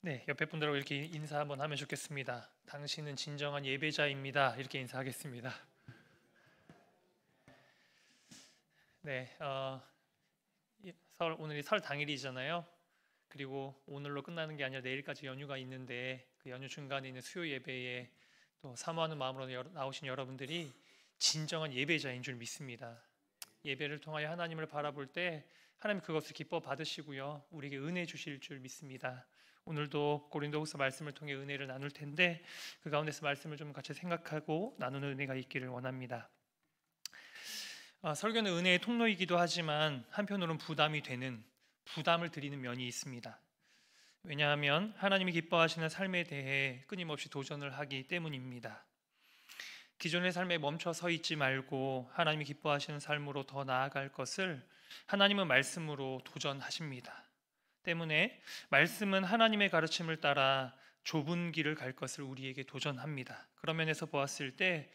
네, 옆에 분들하고 이렇게 인사 한번 하면 좋겠습니다. 당신은 진정한 예배자입니다. 이렇게 인사하겠습니다. 네, 오늘이 설 당일이잖아요. 그리고 오늘로 끝나는 게 아니라 내일까지 연휴가 있는데 그 연휴 중간에 있는 수요 예배에 또 사모하는 마음으로 나오신 여러분들이 진정한 예배자인 줄 믿습니다. 예배를 통하여 하나님을 바라볼 때 하나님 그것을 기뻐 받으시고요. 우리에게 은혜 주실 줄 믿습니다. 오늘도 고린도후서 말씀을 통해 은혜를 나눌 텐데 그 가운데서 말씀을 좀 같이 생각하고 나누는 은혜가 있기를 원합니다. 설교는 은혜의 통로이기도 하지만 한편으로는 부담을 드리는 면이 있습니다. 왜냐하면 하나님이 기뻐하시는 삶에 대해 끊임없이 도전을 하기 때문입니다. 기존의 삶에 멈춰 서 있지 말고 하나님이 기뻐하시는 삶으로 더 나아갈 것을 하나님은 말씀으로 도전하십니다. 때문에 말씀은 하나님의 가르침을 따라 좁은 길을 갈 것을 우리에게 도전합니다. 그런 면에서 보았을 때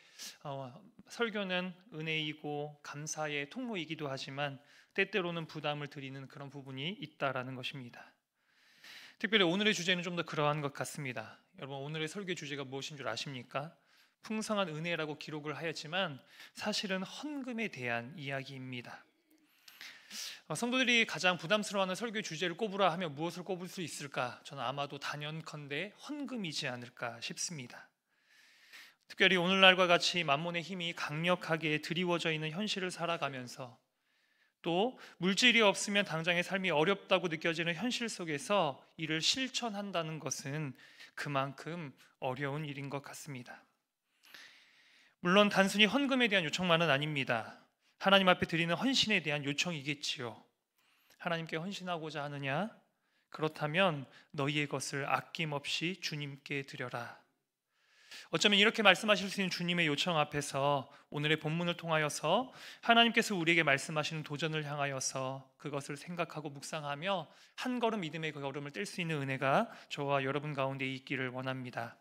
설교는 은혜이고 감사의 통로이기도 하지만 때때로는 부담을 드리는 그런 부분이 있다라는 것입니다. 특별히 오늘의 주제는 좀 더 그러한 것 같습니다. 여러분, 오늘의 설교 주제가 무엇인 줄 아십니까? 풍성한 은혜라고 기록을 하였지만 사실은 헌금에 대한 이야기입니다. 성도들이 가장 부담스러워하는 설교 주제를 꼽으라 하면 무엇을 꼽을 수 있을까? 저는 아마도 단연컨대 헌금이지 않을까 싶습니다. 특별히 오늘날과 같이 만몬의 힘이 강력하게 드리워져 있는 현실을 살아가면서 또 물질이 없으면 당장의 삶이 어렵다고 느껴지는 현실 속에서 이를 실천한다는 것은 그만큼 어려운 일인 것 같습니다. 물론 단순히 헌금에 대한 요청만은 아닙니다. 하나님 앞에 드리는 헌신에 대한 요청이겠지요. 하나님께 헌신하고자 하느냐? 그렇다면 너희의 것을 아낌없이 주님께 드려라. 어쩌면 이렇게 말씀하실 수 있는 주님의 요청 앞에서 오늘의 본문을 통하여서 하나님께서 우리에게 말씀하시는 도전을 향하여서 그것을 생각하고 묵상하며 한 걸음 믿음의 그 걸음을 뗄 수 있는 은혜가 저와 여러분 가운데 있기를 원합니다.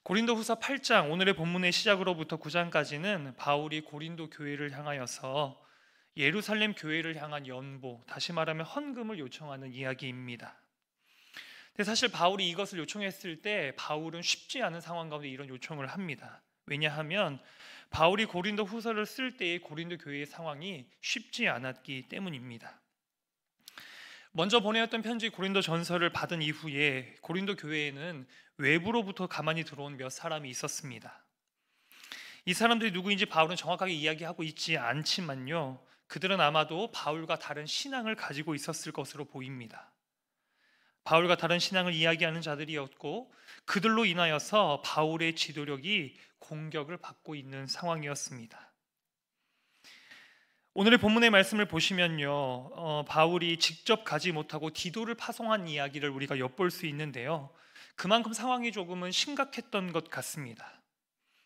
고린도후서 8장 오늘의 본문의 시작으로부터 9장까지는 바울이 고린도 교회를 향하여서 예루살렘 교회를 향한 연보, 다시 말하면 헌금을 요청하는 이야기입니다. 근데 사실 바울이 이것을 요청했을 때 바울은 쉽지 않은 상황 가운데 이런 요청을 합니다. 왜냐하면 바울이 고린도 후서를 쓸 때의 고린도 교회의 상황이 쉽지 않았기 때문입니다. 먼저 보내었던 편지 고린도 전서를 받은 이후에 고린도 교회에는 외부로부터 가만히 들어온 몇 사람이 있었습니다. 이 사람들이 누구인지 바울은 정확하게 이야기하고 있지 않지만요, 그들은 아마도 바울과 다른 신앙을 가지고 있었을 것으로 보입니다. 바울과 다른 신앙을 이야기하는 자들이었고 그들로 인하여서 바울의 지도력이 공격을 받고 있는 상황이었습니다. 오늘의 본문의 말씀을 보시면요, 바울이 직접 가지 못하고 디도를 파송한 이야기를 우리가 엿볼 수 있는데요, 그만큼 상황이 조금은 심각했던 것 같습니다.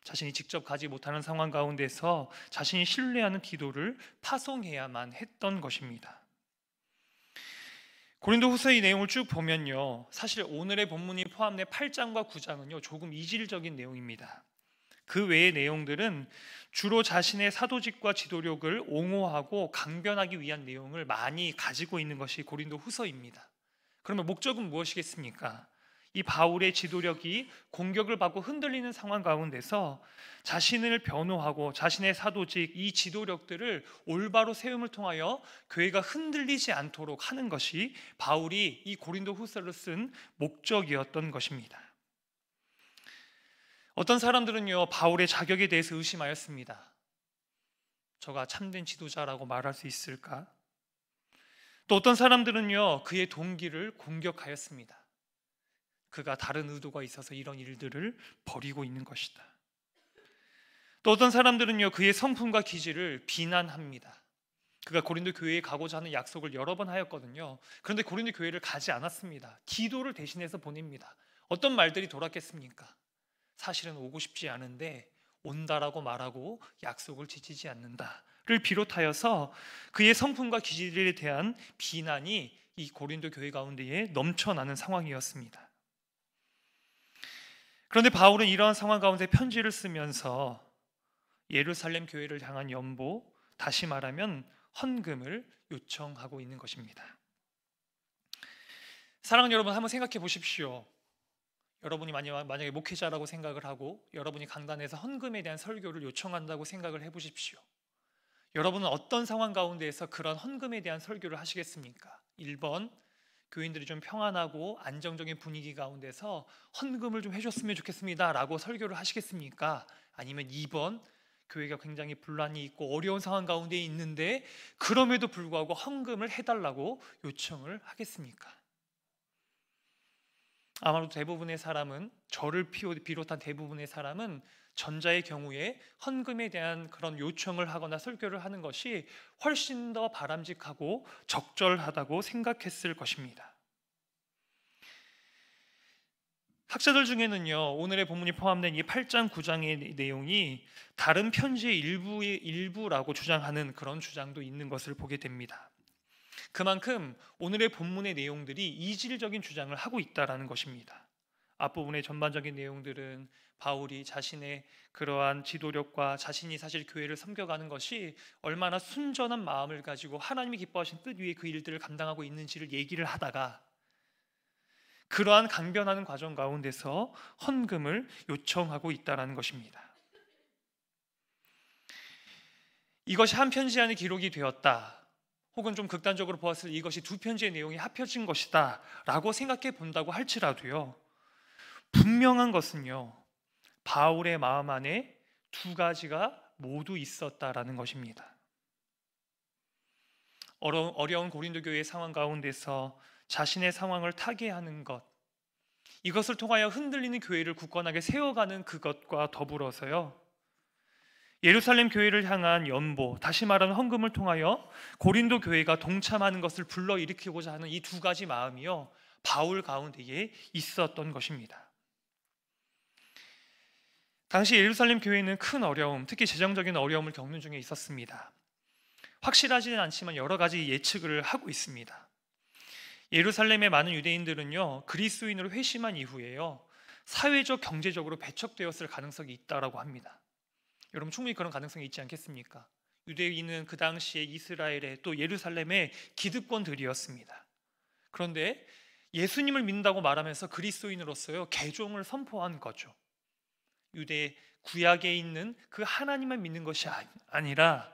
자신이 직접 가지 못하는 상황 가운데서 자신이 신뢰하는 디도를 파송해야만 했던 것입니다. 고린도후서의 내용을 쭉 보면요, 사실 오늘의 본문이 포함된 8장과 9장은요 조금 이질적인 내용입니다. 그 외의 내용들은 주로 자신의 사도직과 지도력을 옹호하고 강변하기 위한 내용을 많이 가지고 있는 것이 고린도후서입니다. 그러면 목적은 무엇이겠습니까? 이 바울의 지도력이 공격을 받고 흔들리는 상황 가운데서 자신을 변호하고 자신의 사도직, 이 지도력들을 올바로 세움을 통하여 교회가 흔들리지 않도록 하는 것이 바울이 이 고린도후서를 쓴 목적이었던 것입니다. 어떤 사람들은요, 바울의 자격에 대해서 의심하였습니다. 저가 참된 지도자라고 말할 수 있을까? 또 어떤 사람들은요, 그의 동기를 공격하였습니다. 그가 다른 의도가 있어서 이런 일들을 벌이고 있는 것이다. 또 어떤 사람들은요, 그의 성품과 기질을 비난합니다. 그가 고린도 교회에 가고자 하는 약속을 여러 번 하였거든요. 그런데 고린도 교회를 가지 않았습니다. 디도를 대신해서 보냅니다. 어떤 말들이 돌았겠습니까? 사실은 오고 싶지 않은데 온다라고 말하고 약속을 지키지 않는다를 비롯하여서 그의 성품과 기질에 대한 비난이 이 고린도 교회 가운데에 넘쳐나는 상황이었습니다. 그런데 바울은 이러한 상황 가운데 편지를 쓰면서 예루살렘 교회를 향한 연보, 다시 말하면 헌금을 요청하고 있는 것입니다. 사랑하는 여러분, 한번 생각해 보십시오. 여러분이 만약에 목회자라고 생각을 하고 여러분이 강단에서 헌금에 대한 설교를 요청한다고 생각을 해보십시오. 여러분은 어떤 상황 가운데에서 그런 헌금에 대한 설교를 하시겠습니까? 1번, 교인들이 좀 평안하고 안정적인 분위기 가운데서 헌금을 좀 해줬으면 좋겠습니다 라고 설교를 하시겠습니까? 아니면 2번, 교회가 굉장히 분란이 있고 어려운 상황 가운데 있는데 그럼에도 불구하고 헌금을 해달라고 요청을 하겠습니까? 아마도 대부분의 사람은, 저를 비롯한 대부분의 사람은 전자의 경우에 헌금에 대한 그런 요청을 하거나 설교를 하는 것이 훨씬 더 바람직하고 적절하다고 생각했을 것입니다. 학자들 중에는요, 오늘의 본문이 포함된 이 8장 9장의 내용이 다른 편지의 일부라고 주장하는 그런 주장도 있는 것을 보게 됩니다. 그만큼 오늘의 본문의 내용들이 이질적인 주장을 하고 있다는 것입니다. 앞부분의 전반적인 내용들은 바울이 자신의 그러한 지도력과 자신이 사실 교회를 섬겨가는 것이 얼마나 순전한 마음을 가지고 하나님이 기뻐하신 뜻 위에 그 일들을 감당하고 있는지를 얘기를 하다가 그러한 강변하는 과정 가운데서 헌금을 요청하고 있다는 것입니다. 이것이 한 편지 안에 기록이 되었다, 혹은 좀 극단적으로 보았을 때 이것이 두 편지의 내용이 합쳐진 것이다 라고 생각해 본다고 할지라도요, 분명한 것은요, 바울의 마음 안에 두 가지가 모두 있었다라는 것입니다. 어려운 고린도 교회의 상황 가운데서 자신의 상황을 타개하는 것, 이것을 통하여 흔들리는 교회를 굳건하게 세워가는 그것과 더불어서요, 예루살렘 교회를 향한 연보, 다시 말하는 헌금을 통하여 고린도 교회가 동참하는 것을 불러일으키고자 하는 이 두 가지 마음이요, 바울 가운데에 있었던 것입니다. 당시 예루살렘 교회는 큰 어려움, 특히 재정적인 어려움을 겪는 중에 있었습니다. 확실하지는 않지만 여러 가지 예측을 하고 있습니다. 예루살렘의 많은 유대인들은요, 그리스도인으로 회심한 이후에요, 사회적 경제적으로 배척되었을 가능성이 있다라고 합니다. 여러분, 충분히 그런 가능성이 있지 않겠습니까? 유대인은 그 당시에 이스라엘의 또 예루살렘의 기득권들이었습니다. 그런데 예수님을 믿는다고 말하면서 그리스도인으로서요, 개종을 선포한 거죠. 유대 구약에 있는 그 하나님만 믿는 것이 아니라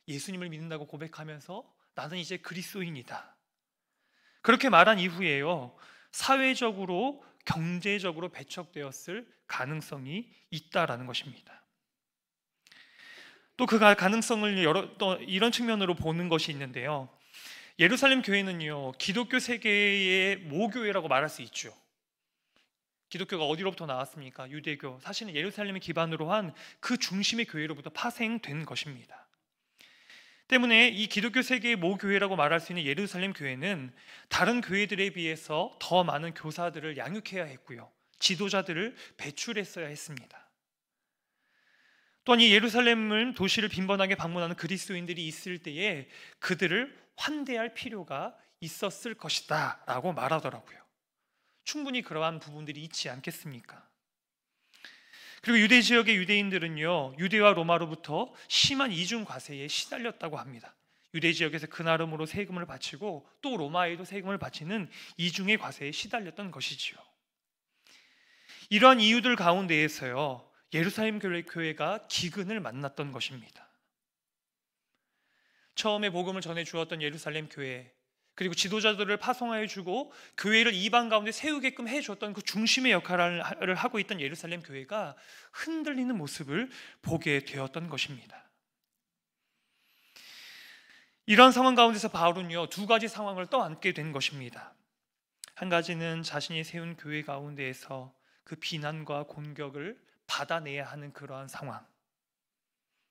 예수님을 믿는다고 고백하면서 나는 이제 그리스도인이다, 그렇게 말한 이후에요, 사회적으로 경제적으로 배척되었을 가능성이 있다라는 것입니다. 또 그 가능성을 또 이런 측면으로 보는 것이 있는데요, 예루살렘 교회는요, 기독교 세계의 모교회라고 말할 수 있죠. 기독교가 어디로부터 나왔습니까? 유대교, 사실은 예루살렘을 기반으로 한 그 중심의 교회로부터 파생된 것입니다. 때문에 이 기독교 세계의 모교회라고 말할 수 있는 예루살렘 교회는 다른 교회들에 비해서 더 많은 교사들을 양육해야 했고요, 지도자들을 배출했어야 했습니다. 또한 이 예루살렘을, 도시를 빈번하게 방문하는 그리스도인들이 있을 때에 그들을 환대할 필요가 있었을 것이다 라고 말하더라고요. 충분히 그러한 부분들이 있지 않겠습니까? 그리고 유대 지역의 유대인들은요, 유대와 로마로부터 심한 이중 과세에 시달렸다고 합니다. 유대 지역에서 그 나름으로 세금을 바치고 또 로마에도 세금을 바치는 이중의 과세에 시달렸던 것이지요. 이러한 이유들 가운데에서요, 예루살렘 교회가 기근을 만났던 것입니다. 처음에 복음을 전해 주었던 예루살렘 교회, 그리고 지도자들을 파송하여 주고 교회를 이방 가운데 세우게끔 해줬던 그 중심의 역할을 하고 있던 예루살렘 교회가 흔들리는 모습을 보게 되었던 것입니다. 이런 상황 가운데서 바울은요, 두 가지 상황을 떠안게 된 것입니다. 한 가지는 자신이 세운 교회 가운데에서 그 비난과 공격을 받아내야 하는 그러한 상황,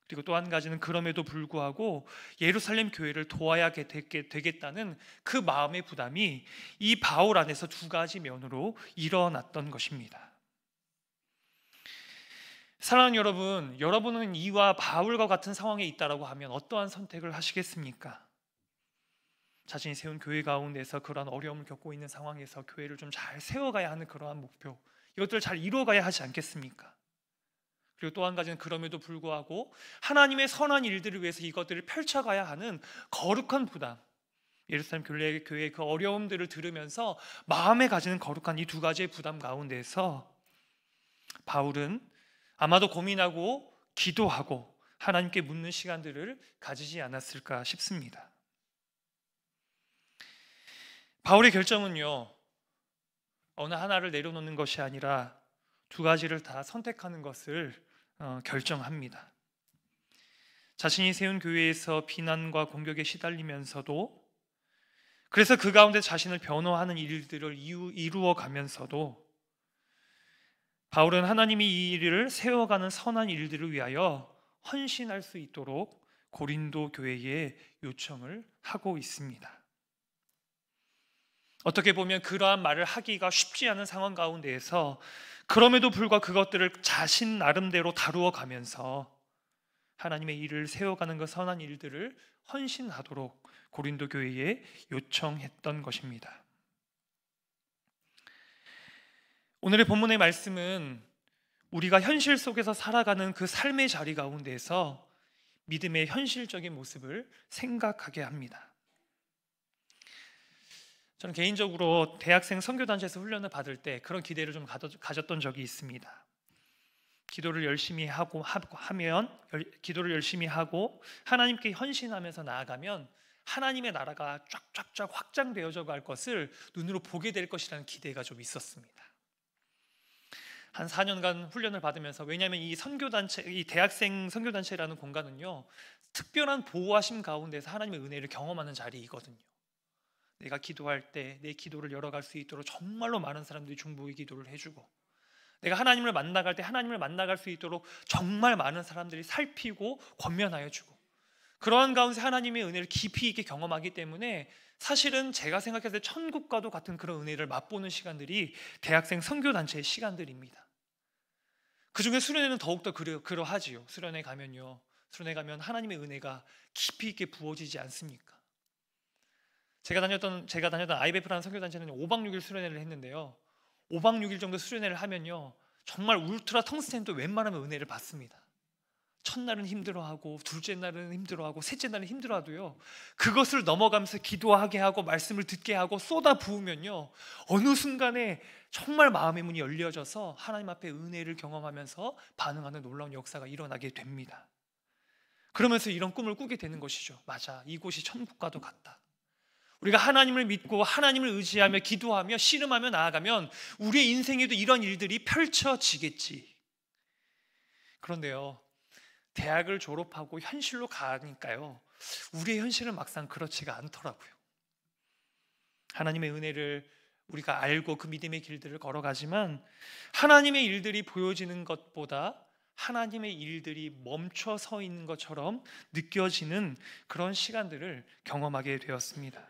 그리고 또 한 가지는 그럼에도 불구하고 예루살렘 교회를 도와야 되겠다는 그 마음의 부담이 이 바울 안에서 두 가지 면으로 일어났던 것입니다. 사랑하는 여러분, 여러분은 이와 바울과 같은 상황에 있다라고 하면 어떠한 선택을 하시겠습니까? 자신이 세운 교회 가운데서 그러한 어려움을 겪고 있는 상황에서 교회를 좀 잘 세워가야 하는 그러한 목표, 이것들을 잘 이루어가야 하지 않겠습니까? 그리고 또 한 가지는 그럼에도 불구하고 하나님의 선한 일들을 위해서 이것들을 펼쳐가야 하는 거룩한 부담, 예루살렘 교회의 그 어려움들을 들으면서 마음에 가지는 거룩한 이 두 가지의 부담 가운데서 바울은 아마도 고민하고 기도하고 하나님께 묻는 시간들을 가지지 않았을까 싶습니다. 바울의 결정은요, 어느 하나를 내려놓는 것이 아니라 두 가지를 다 선택하는 것을 결정합니다. 자신이 세운 교회에서 비난과 공격에 시달리면서도, 그래서 그 가운데 자신을 변호하는 일들을 이루어 가면서도 바울은 하나님이 이 일을 세워가는 선한 일들을 위하여 헌신할 수 있도록 고린도 교회에 요청을 하고 있습니다. 어떻게 보면 그러한 말을 하기가 쉽지 않은 상황 가운데에서 그럼에도 불구하고 그것들을 자신 나름대로 다루어 가면서 하나님의 일을 세워가는 그 선한 일들을 헌신하도록 고린도 교회에 요청했던 것입니다. 오늘의 본문의 말씀은 우리가 현실 속에서 살아가는 그 삶의 자리 가운데에서 믿음의 현실적인 모습을 생각하게 합니다. 저는 개인적으로 대학생 선교단체에서 훈련을 받을 때 그런 기대를 좀 가졌던 적이 있습니다. 기도를 열심히 하고 하나님께 헌신하면서 나아가면 하나님의 나라가 쫙쫙쫙 확장되어져 갈 것을 눈으로 보게 될 것이라는 기대가 좀 있었습니다. 한 4년간 훈련을 받으면서, 왜냐하면 이 선교단체, 이 대학생 선교단체라는 공간은요, 특별한 보호하심 가운데서 하나님의 은혜를 경험하는 자리이거든요. 내가 기도할 때 내 기도를 열어갈 수 있도록 정말로 많은 사람들이 중보의 기도를 해주고, 내가 하나님을 만나갈 때 하나님을 만나갈 수 있도록 정말 많은 사람들이 살피고 권면하여 주고, 그러한 가운데 하나님의 은혜를 깊이 있게 경험하기 때문에 사실은 제가 생각했을 때 천국과도 같은 그런 은혜를 맛보는 시간들이 대학생 선교단체의 시간들입니다. 그 중에 수련회는 더욱더 그러하지요. 수련회 가면 하나님의 은혜가 깊이 있게 부어지지 않습니까? 제가 다녔던 IBF라는 선교단체는 5박 6일 수련회를 했는데요, 5박 6일 정도 수련회를 하면요, 정말 울트라 텅스텐도 웬만하면 은혜를 받습니다. 첫날은 힘들어하고, 둘째 날은 힘들어하고, 셋째 날은 힘들어하도요, 그것을 넘어가면서 기도하게 하고 말씀을 듣게 하고 쏟아 부으면요, 어느 순간에 정말 마음의 문이 열려져서 하나님 앞에 은혜를 경험하면서 반응하는 놀라운 역사가 일어나게 됩니다. 그러면서 이런 꿈을 꾸게 되는 것이죠. 맞아, 이곳이 천국과도 같다. 우리가 하나님을 믿고 하나님을 의지하며 기도하며 씨름하며 나아가면 우리의 인생에도 이런 일들이 펼쳐지겠지. 그런데요, 대학을 졸업하고 현실로 가니까요, 우리의 현실은 막상 그렇지가 않더라고요. 하나님의 은혜를 우리가 알고 그 믿음의 길들을 걸어가지만 하나님의 일들이 보여지는 것보다 하나님의 일들이 멈춰 서 있는 것처럼 느껴지는 그런 시간들을 경험하게 되었습니다.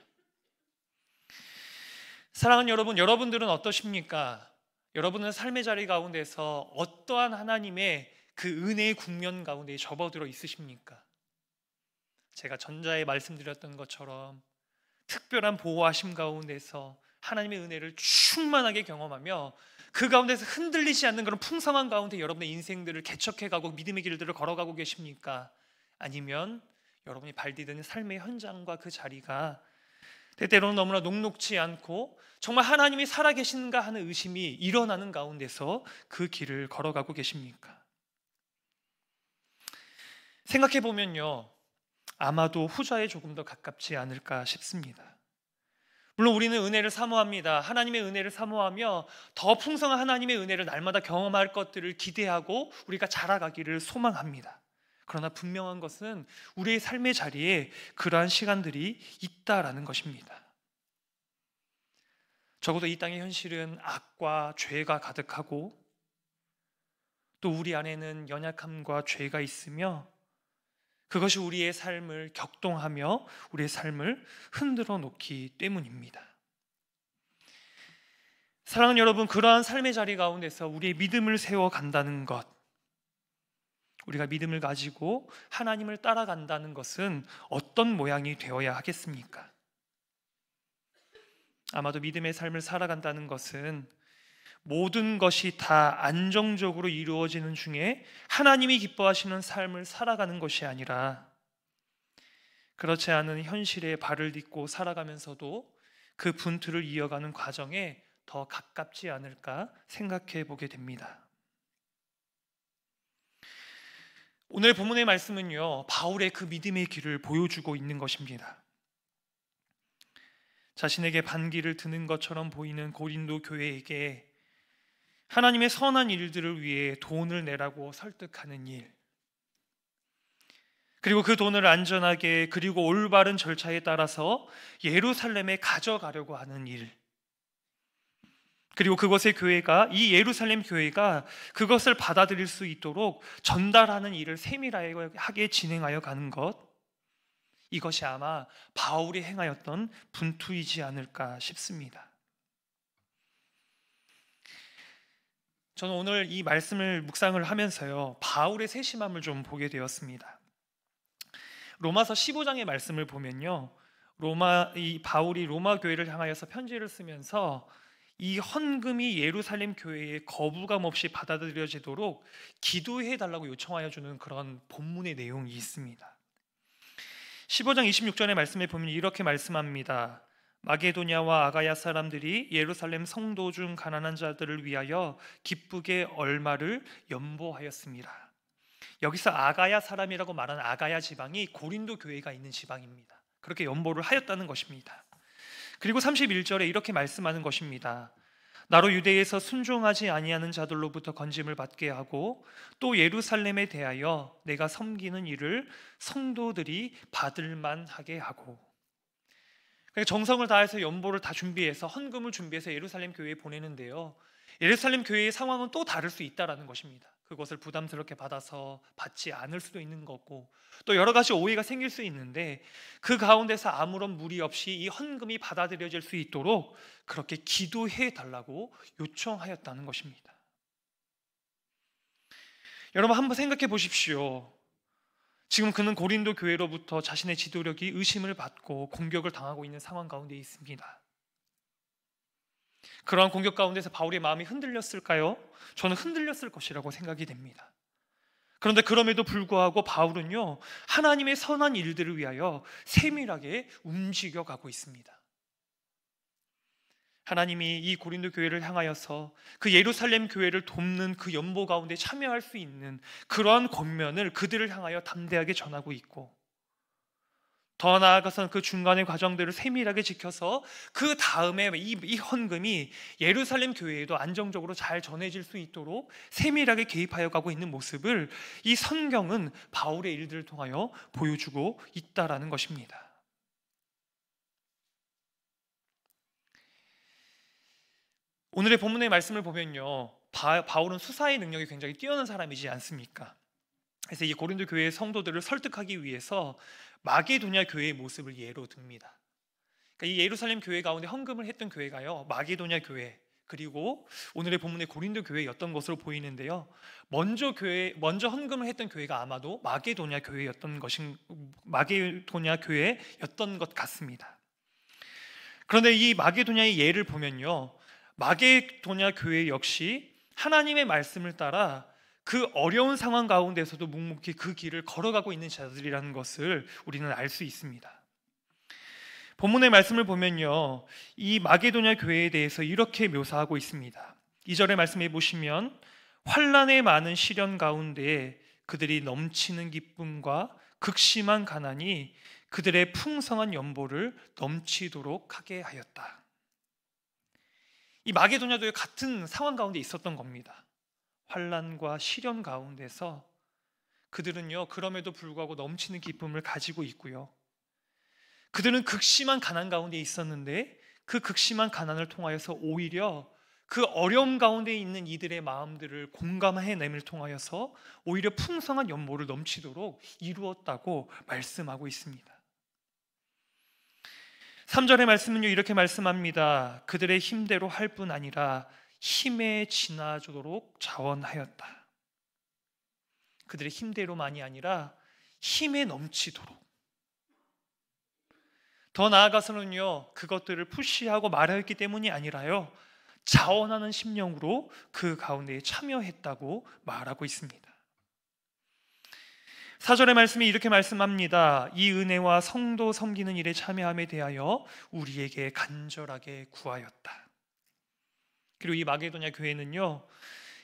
사랑하는 여러분, 여러분들은 어떠십니까? 여러분은 삶의 자리 가운데서 어떠한 하나님의 그 은혜의 국면 가운데 접어들어 있으십니까? 제가 전자에 말씀드렸던 것처럼 특별한 보호하심 가운데서 하나님의 은혜를 충만하게 경험하며 그 가운데서 흔들리지 않는 그런 풍성한 가운데 여러분의 인생들을 개척해가고 믿음의 길들을 걸어가고 계십니까? 아니면 여러분이 발디디는 삶의 현장과 그 자리가 때때로는 너무나 녹록지 않고 정말 하나님이 살아계신가 하는 의심이 일어나는 가운데서 그 길을 걸어가고 계십니까? 생각해보면요, 아마도 후자에 조금 더 가깝지 않을까 싶습니다. 물론 우리는 은혜를 사모합니다. 하나님의 은혜를 사모하며 더 풍성한 하나님의 은혜를 날마다 경험할 것들을 기대하고 우리가 자라가기를 소망합니다. 그러나 분명한 것은 우리의 삶의 자리에 그러한 시간들이 있다라는 것입니다. 적어도 이 땅의 현실은 악과 죄가 가득하고 또 우리 안에는 연약함과 죄가 있으며 그것이 우리의 삶을 격동하며 우리의 삶을 흔들어 놓기 때문입니다. 사랑하는 여러분, 그러한 삶의 자리 가운데서 우리의 믿음을 세워간다는 것, 우리가 믿음을 가지고 하나님을 따라간다는 것은 어떤 모양이 되어야 하겠습니까? 아마도 믿음의 삶을 살아간다는 것은 모든 것이 다 안정적으로 이루어지는 중에 하나님이 기뻐하시는 삶을 살아가는 것이 아니라 그렇지 않은 현실에 발을 딛고 살아가면서도 그 분투를 이어가는 과정에 더 가깝지 않을까 생각해 보게 됩니다. 오늘 본문의 말씀은요, 바울의 그 믿음의 길을 보여주고 있는 것입니다. 자신에게 반기를 드는 것처럼 보이는 고린도 교회에게 하나님의 선한 일들을 위해 돈을 내라고 설득하는 일, 그리고 그 돈을 안전하게 그리고 올바른 절차에 따라서 예루살렘에 가져가려고 하는 일, 그리고 그것의 교회가, 이 예루살렘 교회가 그것을 받아들일 수 있도록 전달하는 일을 세밀하게 진행하여 가는 것, 이것이 아마 바울이 행하였던 분투이지 않을까 싶습니다. 저는 오늘 이 말씀을 묵상을 하면서요, 바울의 세심함을 좀 보게 되었습니다. 로마서 15장의 말씀을 보면요, 이 바울이 로마 교회를 향하여서 편지를 쓰면서 이 헌금이 예루살렘 교회에 거부감 없이 받아들여지도록 기도해 달라고 요청하여 주는 그런 본문의 내용이 있습니다. 15장 26절의 말씀에 보면 이렇게 말씀합니다. 마게도냐와 아가야 사람들이 예루살렘 성도 중 가난한 자들을 위하여 기쁘게 얼마를 연보하였습니다. 여기서 아가야 사람이라고 말하는 아가야 지방이 고린도 교회가 있는 지방입니다. 그렇게 연보를 하였다는 것입니다. 그리고 31절에 이렇게 말씀하는 것입니다. 나로 유대에서 순종하지 아니하는 자들로부터 건짐을 받게 하고 또 예루살렘에 대하여 내가 섬기는 일을 성도들이 받을 만하게 하고, 정성을 다해서 연보를 다 준비해서 헌금을 준비해서 예루살렘 교회에 보내는데요, 예루살렘 교회의 상황은 또 다를 수 있다라는 것입니다. 그것을 부담스럽게 받아서 받지 않을 수도 있는 거고, 또 여러 가지 오해가 생길 수 있는데, 그 가운데서 아무런 무리 없이 이 헌금이 받아들여질 수 있도록 그렇게 기도해 달라고 요청하였다는 것입니다. 여러분, 한번 생각해 보십시오. 지금 그는 고린도 교회로부터 자신의 지도력이 의심을 받고 공격을 당하고 있는 상황 가운데 있습니다. 그러한 공격 가운데서 바울의 마음이 흔들렸을까요? 저는 흔들렸을 것이라고 생각이 됩니다. 그런데 그럼에도 불구하고 바울은요, 하나님의 선한 일들을 위하여 세밀하게 움직여가고 있습니다. 하나님이 이 고린도 교회를 향하여서 그 예루살렘 교회를 돕는 그 연보 가운데 참여할 수 있는 그러한 권면을 그들을 향하여 담대하게 전하고 있고, 더 나아가서는 그 중간의 과정들을 세밀하게 지켜서 그 다음에 이 헌금이 예루살렘 교회에도 안정적으로 잘 전해질 수 있도록 세밀하게 개입하여 가고 있는 모습을 이 성경은 바울의 일들을 통하여 보여주고 있다라는 것입니다. 오늘의 본문의 말씀을 보면요, 바울은 수사의 능력이 굉장히 뛰어난 사람이지 않습니까? 그래서 이 고린도 교회의 성도들을 설득하기 위해서 마게도냐 교회의 모습을 예로 듭니다. 그러니까 이 예루살렘 교회 가운데 헌금을 했던 교회가요, 마게도냐 교회, 그리고 오늘의 본문의 고린도 교회였던 것으로 보이는데요, 먼저 헌금을 했던 교회가 아마도 마게도냐 교회였던 것 같습니다. 그런데 이 마게도냐의 예를 보면요, 마게도냐 교회 역시 하나님의 말씀을 따라 그 어려운 상황 가운데서도 묵묵히 그 길을 걸어가고 있는 자들이라는 것을 우리는 알 수 있습니다. 본문의 말씀을 보면요, 이 마게도냐 교회에 대해서 이렇게 묘사하고 있습니다. 2절의 말씀에 보시면 환난의 많은 시련 가운데 그들이 넘치는 기쁨과 극심한 가난이 그들의 풍성한 연보를 넘치도록 하게 하였다. 이 마게도냐도 같은 상황 가운데 있었던 겁니다. 환난과 시련 가운데서 그들은요, 그럼에도 불구하고 넘치는 기쁨을 가지고 있고요, 그들은 극심한 가난 가운데 있었는데 그 극심한 가난을 통하여서 오히려 그 어려움 가운데 있는 이들의 마음들을 공감해냄을 통하여서 오히려 풍성한 연보를 넘치도록 이루었다고 말씀하고 있습니다. 3절의 말씀은요, 이렇게 말씀합니다. 그들의 힘대로 할 뿐 아니라 힘에 지나도록 자원하였다. 그들의 힘대로만이 아니라 힘에 넘치도록, 더 나아가서는요, 그것들을 푸시하고 말하였기 때문이 아니라요, 자원하는 심령으로 그 가운데에 참여했다고 말하고 있습니다. 4절의 말씀이 이렇게 말씀합니다. 이 은혜와 성도 섬기는 일에 참여함에 대하여 우리에게 간절하게 구하였다. 그리고 이 마게도냐 교회는요,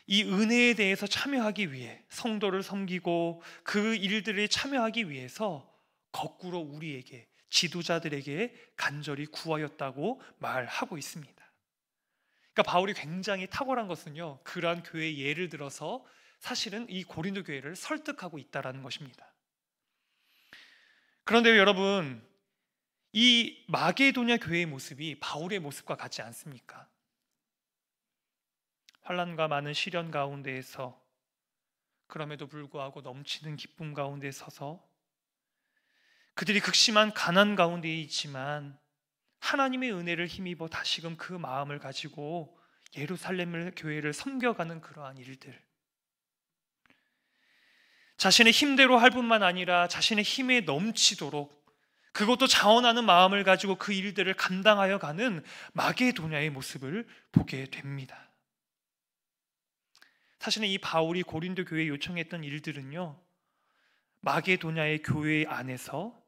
이 은혜에 대해서 참여하기 위해, 성도를 섬기고 그 일들에 참여하기 위해서 거꾸로 우리에게, 지도자들에게 간절히 구하였다고 말하고 있습니다. 그러니까 바울이 굉장히 탁월한 것은요, 그러한 교회의 예를 들어서 사실은 이 고린도 교회를 설득하고 있다는 것입니다. 그런데요, 여러분, 이 마게도냐 교회의 모습이 바울의 모습과 같지 않습니까? 환난과 많은 시련 가운데에서 그럼에도 불구하고 넘치는 기쁨 가운데 서서 그들이 극심한 가난 가운데 있지만 하나님의 은혜를 힘입어 다시금 그 마음을 가지고 예루살렘 교회를 섬겨가는 그러한 일들, 자신의 힘대로 할 뿐만 아니라 자신의 힘에 넘치도록 그것도 자원하는 마음을 가지고 그 일들을 감당하여 가는 마게도냐의 모습을 보게 됩니다. 사실은 이 바울이 고린도 교회에 요청했던 일들은요, 마게도냐의 교회 안에서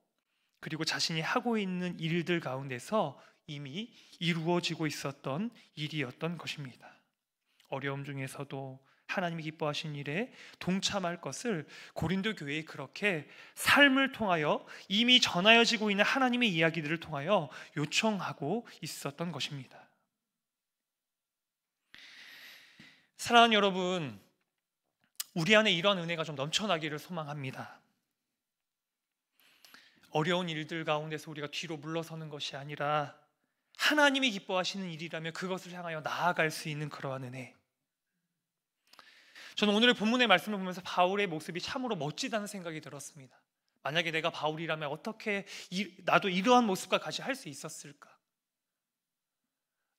그리고 자신이 하고 있는 일들 가운데서 이미 이루어지고 있었던 일이었던 것입니다. 어려움 중에서도 하나님이 기뻐하신 일에 동참할 것을 고린도 교회에 그렇게 삶을 통하여 이미 전하여지고 있는 하나님의 이야기들을 통하여 요청하고 있었던 것입니다. 사랑하는 여러분, 우리 안에 이런 은혜가 좀 넘쳐나기를 소망합니다. 어려운 일들 가운데서 우리가 뒤로 물러서는 것이 아니라 하나님이 기뻐하시는 일이라면 그것을 향하여 나아갈 수 있는 그러한 은혜. 저는 오늘의 본문의 말씀을 보면서 바울의 모습이 참으로 멋지다는 생각이 들었습니다. 만약에 내가 바울이라면 어떻게 나도 이러한 모습과 같이 할 수 있었을까?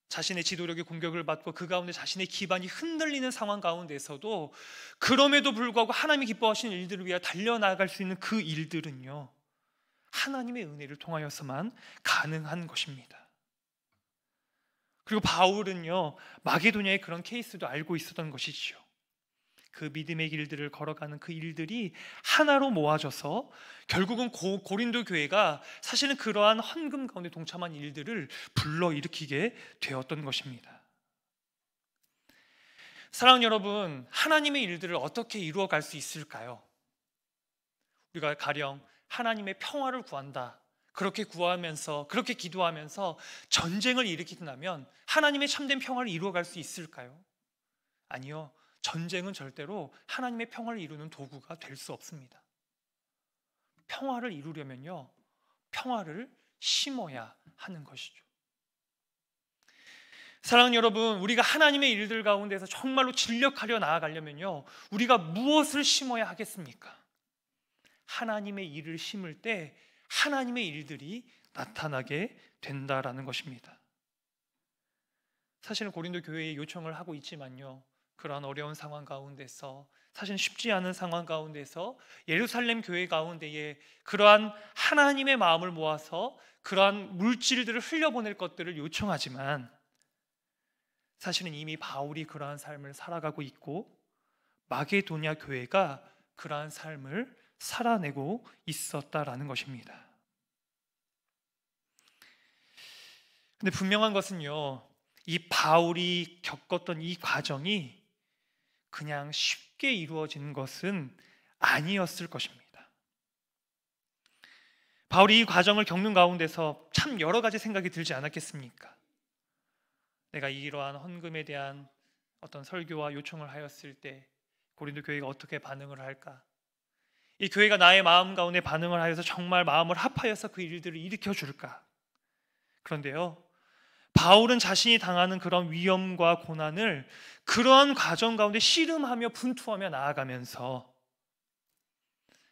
자신의 지도력의 공격을 받고 그 가운데 자신의 기반이 흔들리는 상황 가운데서도 그럼에도 불구하고 하나님이 기뻐하시는 일들을 위해 달려나갈 수 있는 그 일들은요, 하나님의 은혜를 통하여서만 가능한 것입니다. 그리고 바울은요, 마게도냐의 그런 케이스도 알고 있었던 것이죠. 그 믿음의 길들을 걸어가는 그 일들이 하나로 모아져서 결국은 고린도 교회가 사실은 그러한 헌금 가운데 동참한 일들을 불러일으키게 되었던 것입니다. 사랑하는 여러분, 하나님의 일들을 어떻게 이루어갈 수 있을까요? 우리가 가령 하나님의 평화를 구한다, 그렇게 구하면서, 그렇게 기도하면서 전쟁을 일으킨다면 하나님의 참된 평화를 이루어갈 수 있을까요? 아니요. 전쟁은 절대로 하나님의 평화를 이루는 도구가 될 수 없습니다. 평화를 이루려면요, 평화를 심어야 하는 것이죠. 사랑하는 여러분, 우리가 하나님의 일들 가운데서 정말로 진력하려 나아가려면요, 우리가 무엇을 심어야 하겠습니까? 하나님의 일을 심을 때 하나님의 일들이 나타나게 된다라는 것입니다. 사실은 고린도 교회에 요청을 하고 있지만요, 그러한 어려운 상황 가운데서, 사실 쉽지 않은 상황 가운데서 예루살렘 교회 가운데에 그러한 하나님의 마음을 모아서 그러한 물질들을 흘려보낼 것들을 요청하지만, 사실은 이미 바울이 그러한 삶을 살아가고 있고 마게도냐 교회가 그러한 삶을 살아내고 있었다라는 것입니다. 근데 분명한 것은요, 이 바울이 겪었던 이 과정이 그냥 쉽게 이루어지는 것은 아니었을 것입니다. 바울이 이 과정을 겪는 가운데서 참 여러 가지 생각이 들지 않았겠습니까? 내가 이러한 헌금에 대한 어떤 설교와 요청을 하였을 때 고린도 교회가 어떻게 반응을 할까? 이 교회가 나의 마음 가운데 반응을 하여서 정말 마음을 합하여서 그 일들을 일으켜 줄까? 그런데요, 바울은 자신이 당하는 그런 위험과 고난을 그러한 과정 가운데 씨름하며 분투하며 나아가면서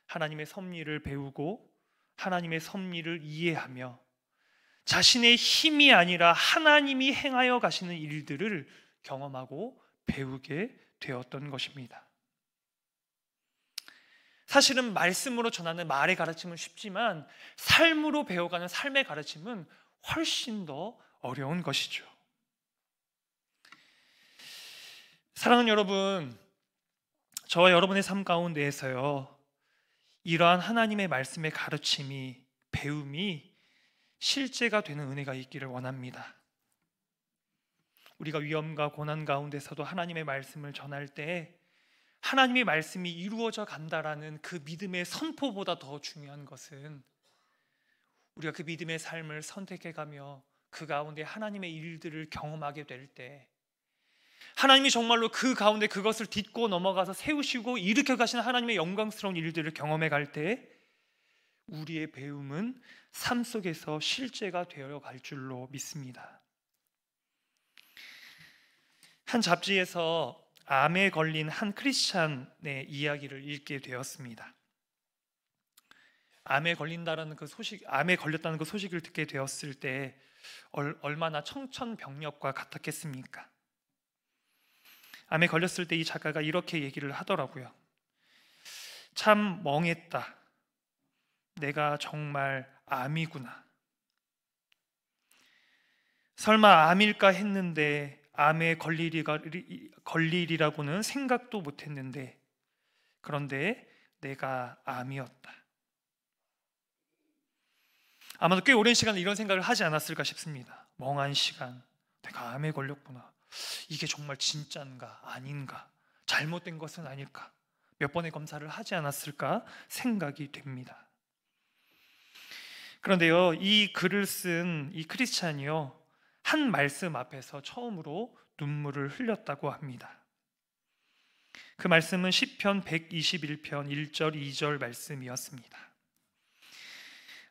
하나님의 섭리를 배우고 하나님의 섭리를 이해하며 자신의 힘이 아니라 하나님이 행하여 가시는 일들을 경험하고 배우게 되었던 것입니다. 사실은 말씀으로 전하는 말의 가르침은 쉽지만 삶으로 배워가는 삶의 가르침은 훨씬 더 어려운 것이죠. 사랑하는 여러분, 저와 여러분의 삶 가운데에서요, 이러한 하나님의 말씀의 가르침이, 배움이 실제가 되는 은혜가 있기를 원합니다. 우리가 위험과 고난 가운데서도 하나님의 말씀을 전할 때 하나님의 말씀이 이루어져 간다라는 그 믿음의 선포보다 더 중요한 것은 우리가 그 믿음의 삶을 선택해가며 그 가운데 하나님의 일들을 경험하게 될 때, 하나님이 정말로 그 가운데 그것을 딛고 넘어가서 세우시고 일으켜 가시는 하나님의 영광스러운 일들을 경험해 갈 때 우리의 배움은 삶 속에서 실제가 되어 갈 줄로 믿습니다. 한 잡지에서 암에 걸린 한 크리스찬의 이야기를 읽게 되었습니다. 암에 걸렸다는 그 소식을 듣게 되었을 때 얼마나 청천벽력과 같았겠습니까? 암에 걸렸을 때 이 작가가 이렇게 얘기를 하더라고요. 참 멍했다. 내가 정말 암이구나. 설마 암일까 했는데 암에 걸리리라고는 생각도 못했는데 그런데 내가 암이었다. 아마도 꽤 오랜 시간 이런 생각을 하지 않았을까 싶습니다. 멍한 시간, 내가 암에 걸렸구나. 이게 정말 진짠가 아닌가, 잘못된 것은 아닐까, 몇 번의 검사를 하지 않았을까 생각이 됩니다. 그런데요, 이 글을 쓴 이 크리스찬이요, 한 말씀 앞에서 처음으로 눈물을 흘렸다고 합니다. 그 말씀은 시편 121편 1절 2절 말씀이었습니다.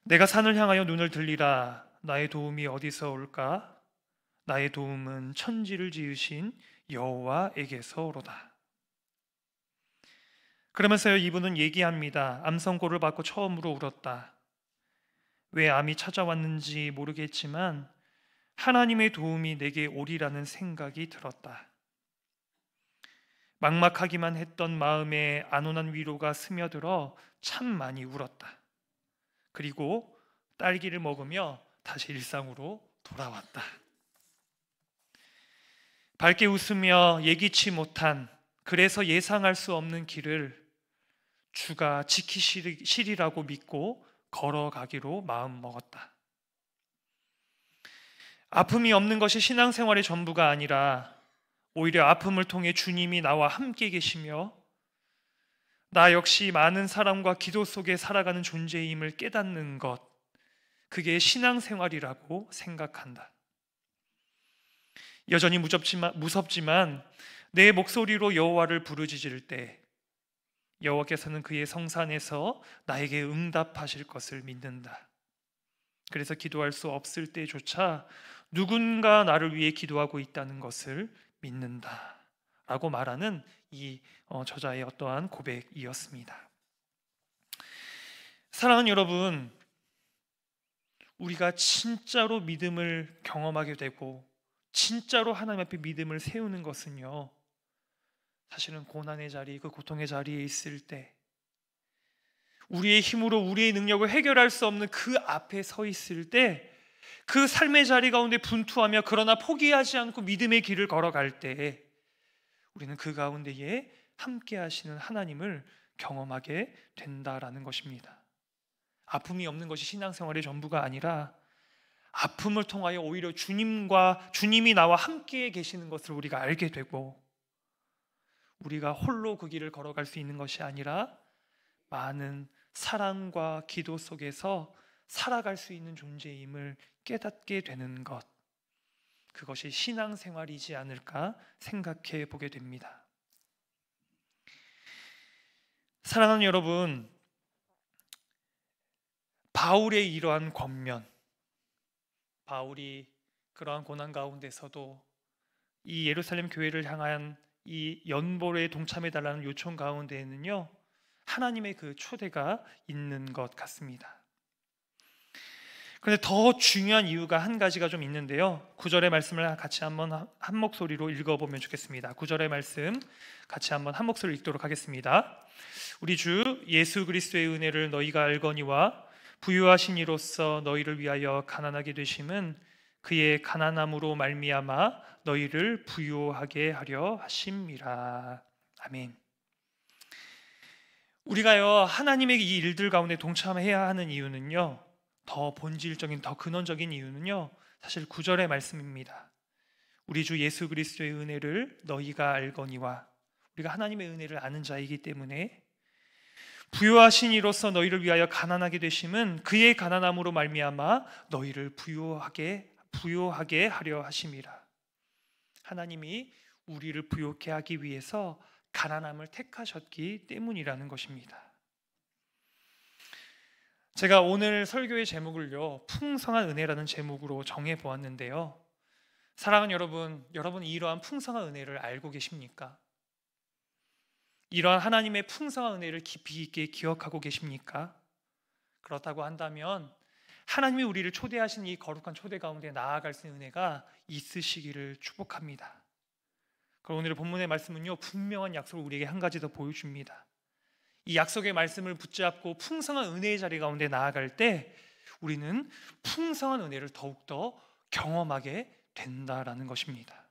내가 산을 향하여 눈을 들리라. 나의 도움이 어디서 올까? 나의 도움은 천지를 지으신 여호와에게서 오로다. 그러면서요, 이분은 얘기합니다. 암 선고를 받고 처음으로 울었다. 왜 암이 찾아왔는지 모르겠지만 하나님의 도움이 내게 오리라는 생각이 들었다. 막막하기만 했던 마음에 안온한 위로가 스며들어 참 많이 울었다. 그리고 딸기를 먹으며 다시 일상으로 돌아왔다. 밝게 웃으며 예기치 못한, 그래서 예상할 수 없는 길을 주가 지키시리라고 믿고 걸어가기로 마음먹었다. 아픔이 없는 것이 신앙생활의 전부가 아니라 오히려 아픔을 통해 주님이 나와 함께 계시며 나 역시 많은 사람과 기도 속에 살아가는 존재임을 깨닫는 것, 그게 신앙생활이라고 생각한다. 여전히 무섭지만 내 목소리로 여호와를 부르짖을 때 여호와께서는 그의 성산에서 나에게 응답하실 것을 믿는다. 그래서 기도할 수 없을 때조차 누군가 나를 위해 기도하고 있다는 것을 믿는다 라고 말하는 이 저자의 어떠한 고백이었습니다. 사랑하는 여러분, 우리가 진짜로 믿음을 경험하게 되고 진짜로 하나님 앞에 믿음을 세우는 것은요, 사실은 고난의 자리, 그 고통의 자리에 있을 때 우리의 힘으로 우리의 능력을 해결할 수 없는 그 앞에 서 있을 때, 그 삶의 자리 가운데 분투하며 그러나 포기하지 않고 믿음의 길을 걸어갈 때 우리는 그 가운데에 함께 하시는 하나님을 경험하게 된다라는 것입니다. 아픔이 없는 것이 신앙생활의 전부가 아니라 아픔을 통하여 오히려 주님이 나와 함께 계시는 것을 우리가 알게 되고, 우리가 홀로 그 길을 걸어갈 수 있는 것이 아니라 많은 사랑과 기도 속에서 살아갈 수 있는 존재임을 깨닫게 되는 것, 그것이 신앙생활이지 않을까 생각해 보게 됩니다. 사랑하는 여러분, 바울의 이러한 권면, 바울이 그러한 고난 가운데서도 이 예루살렘 교회를 향한 이 연보에 동참해달라는 요청 가운데에는요, 하나님의 그 초대가 있는 것 같습니다. 그런데 더 중요한 이유가 한 가지가 좀 있는데요, 9절의 말씀을 같이 한번 한 목소리로 읽어보면 좋겠습니다. 9절의 말씀 같이 한번 한 목소리로 읽도록 하겠습니다. 우리 주 예수 그리스도의 은혜를 너희가 알거니와 부유하신 이로써 너희를 위하여 가난하게 되심은 그의 가난함으로 말미암아 너희를 부유하게 하려 하심이라. 아멘. 우리가요 하나님의 이 일들 가운데 동참해야 하는 이유는요, 더 본질적인, 더 근원적인 이유는요, 사실 9절의 말씀입니다. 우리 주 예수 그리스도의 은혜를 너희가 알거니와, 우리가 하나님의 은혜를 아는 자이기 때문에 부요하신 이로서 너희를 위하여 가난하게 되심은 그의 가난함으로 말미암아 너희를 부요하게 하려 하심이라. 하나님이 우리를 부요케 하기 위해서 가난함을 택하셨기 때문이라는 것입니다. 제가 오늘 설교의 제목을요 풍성한 은혜라는 제목으로 정해 보았는데요, 사랑하는 여러분, 여러분이 이러한 풍성한 은혜를 알고 계십니까? 이러한 하나님의 풍성한 은혜를 깊이 있게 기억하고 계십니까? 그렇다고 한다면 하나님이 우리를 초대하신 이 거룩한 초대 가운데 나아갈 수 있는 은혜가 있으시기를 축복합니다. 그럼 오늘의 본문의 말씀은요 분명한 약속을 우리에게 한 가지 더 보여줍니다. 이 약속의 말씀을 붙잡고 풍성한 은혜의 자리 가운데 나아갈 때 우리는 풍성한 은혜를 더욱더 경험하게 된다라는 것입니다.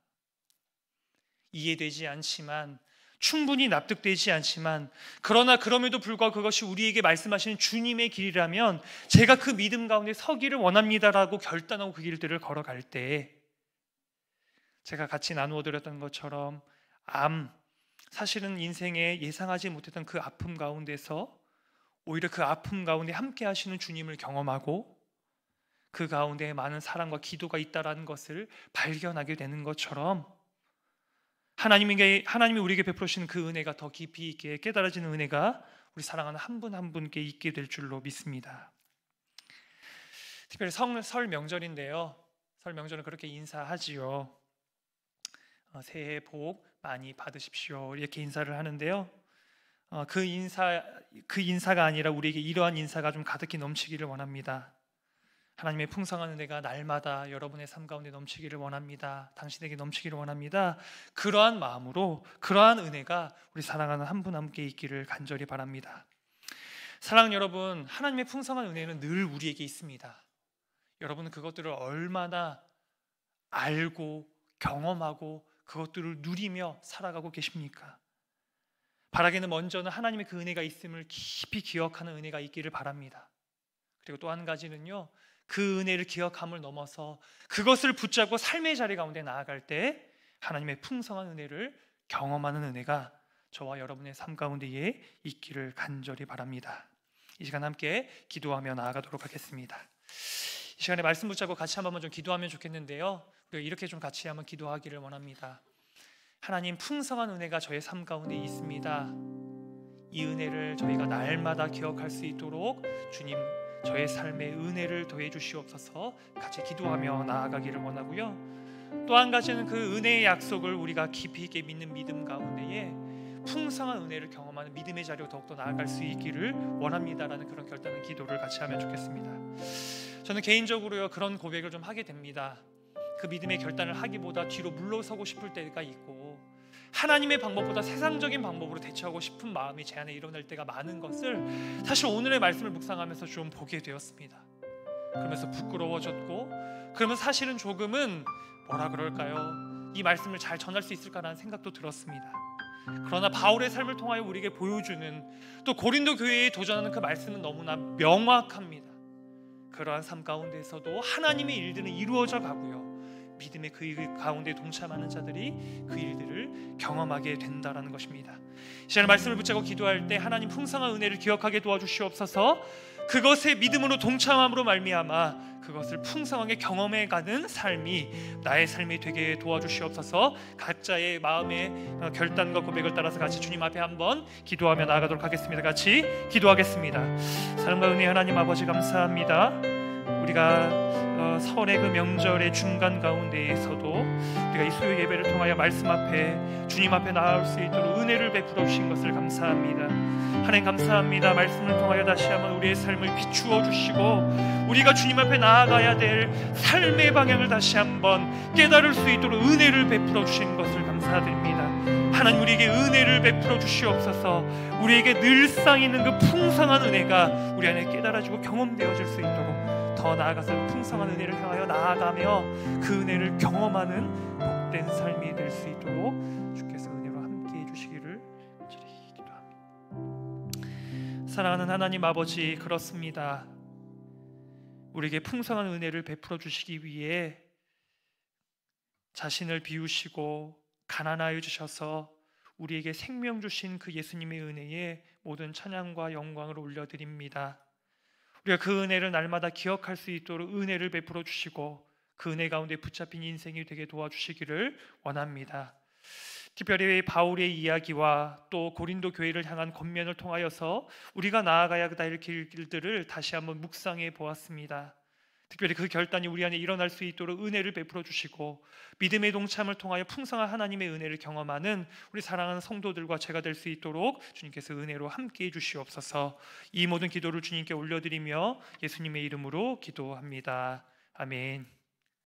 이해되지 않지만, 충분히 납득되지 않지만, 그러나 그럼에도 불구하고 그것이 우리에게 말씀하시는 주님의 길이라면 제가 그 믿음 가운데 서기를 원합니다라고 결단하고 그 길들을 걸어갈 때, 제가 같이 나누어 드렸던 것처럼 사실은 인생에 예상하지 못했던 그 아픔 가운데서 오히려 그 아픔 가운데 함께 하시는 주님을 경험하고 그 가운데 많은 사랑과 기도가 있다라는 것을 발견하게 되는 것처럼, 하나님이 우리에게 베풀어 주시는 그 은혜가 더 깊이 있게 깨달아지는 은혜가 우리 사랑하는 한 분 한 분께 있게 될 줄로 믿습니다. 특별히 설 명절인데요, 설 명절은 그렇게 인사하지요. 새해 복 많이 받으십시오, 이렇게 인사를 하는데요, 그 인사가 아니라 우리에게 이러한 인사가 좀 가득히 넘치기를 원합니다. 하나님의 풍성한 은혜가 날마다 여러분의 삶 가운데 넘치기를 원합니다. 당신에게 넘치기를 원합니다. 그러한 마음으로 그러한 은혜가 우리 사랑하는 한 분 함께 있기를 간절히 바랍니다. 사랑하는 여러분, 하나님의 풍성한 은혜는 늘 우리에게 있습니다. 여러분은 그것들을 얼마나 알고 경험하고 그것들을 누리며 살아가고 계십니까? 바라기는 먼저는 하나님의 그 은혜가 있음을 깊이 기억하는 은혜가 있기를 바랍니다. 그리고 또 한 가지는요, 그 은혜를 기억함을 넘어서 그것을 붙잡고 삶의 자리 가운데 나아갈 때 하나님의 풍성한 은혜를 경험하는 은혜가 저와 여러분의 삶 가운데에 있기를 간절히 바랍니다. 이 시간 함께 기도하며 나아가도록 하겠습니다. 이 시간에 말씀 붙잡고 같이 한번 좀 기도하면 좋겠는데요, 우리가 이렇게 좀 같이 한번 기도하기를 원합니다. 하나님, 풍성한 은혜가 저의 삶 가운데 있습니다. 이 은혜를 저희가 날마다 기억할 수 있도록 주님, 저의 삶에 은혜를 더해 주시옵소서 같이 기도하며 나아가기를 원하고요, 또 한 가지는 그 은혜의 약속을 우리가 깊이 있게 믿는 믿음 가운데에 풍성한 은혜를 경험하는 믿음의 자리로 더욱더 나아갈 수 있기를 원합니다라는 그런 결단의 기도를 같이 하면 좋겠습니다. 저는 개인적으로요 그런 고백을 좀 하게 됩니다. 그 믿음의 결단을 하기보다 뒤로 물러서고 싶을 때가 있고, 하나님의 방법보다 세상적인 방법으로 대처하고 싶은 마음이 제 안에 일어날 때가 많은 것을 사실 오늘의 말씀을 묵상하면서 좀 보게 되었습니다. 그러면서 부끄러워졌고, 그러면서 사실은 조금은 뭐라 그럴까요? 이 말씀을 잘 전할 수 있을까라는 생각도 들었습니다. 그러나 바울의 삶을 통하여 우리에게 보여주는, 또 고린도 교회에 도전하는 그 말씀은 너무나 명확합니다. 그러한 삶 가운데서도 하나님의 일들은 이루어져 가고요, 믿음의 그 가운데 동참하는 자들이 그 일들을 경험하게 된다라는 것입니다. 이 시간에 말씀을 붙잡고 기도할 때 하나님 풍성한 은혜를 기억하게 도와주시옵소서. 그것에 믿음으로 동참함으로 말미암아 그것을 풍성하게 경험해가는 삶이 나의 삶이 되게 도와주시옵소서. 각자의 마음의 결단과 고백을 따라서 같이 주님 앞에 한번 기도하며 나아가도록 하겠습니다. 같이 기도하겠습니다. 사랑과 은혜 하나님 아버지 감사합니다. 우리가 설의 그 명절의 중간 가운데에서도 우리가 이 수요 예배를 통하여 말씀 앞에 주님 앞에 나아올 수 있도록 은혜를 베풀어 주신 것을 감사합니다. 하나님 감사합니다. 말씀을 통하여 다시 한번 우리의 삶을 비추어 주시고 우리가 주님 앞에 나아가야 될 삶의 방향을 다시 한번 깨달을 수 있도록 은혜를 베풀어 주신 것을 감사드립니다. 하나님, 우리에게 은혜를 베풀어 주시옵소서. 우리에게 늘상 있는 그 풍성한 은혜가 우리 안에 깨달아지고 경험되어질 수 있도록 더 나아가서 풍성한 은혜를 향하여 나아가며 그 은혜를 경험하는 복된 삶이 될 수 있도록 주께서 은혜로 함께해 주시기를 간절히 기도합니다. 사랑하는 하나님 아버지, 그렇습니다. 우리에게 풍성한 은혜를 베풀어 주시기 위해 자신을 비우시고 가난하여 주셔서 우리에게 생명 주신 그 예수님의 은혜에 모든 찬양과 영광을 올려드립니다. 우리가 그 은혜를 날마다 기억할 수 있도록 은혜를 베풀어 주시고 그 은혜 가운데 붙잡힌 인생이 되게 도와주시기를 원합니다. 특별히 바울의 이야기와 또 고린도 교회를 향한 권면을 통하여서 우리가 나아가야 할 길들을 다시 한번 묵상해 보았습니다. 특별히 그 결단이 우리 안에 일어날 수 있도록 은혜를 베풀어 주시고 믿음의 동참을 통하여 풍성한 하나님의 은혜를 경험하는 우리 사랑하는 성도들과 제가 될 수 있도록 주님께서 은혜로 함께해 주시옵소서. 이 모든 기도를 주님께 올려드리며 예수님의 이름으로 기도합니다. 아멘.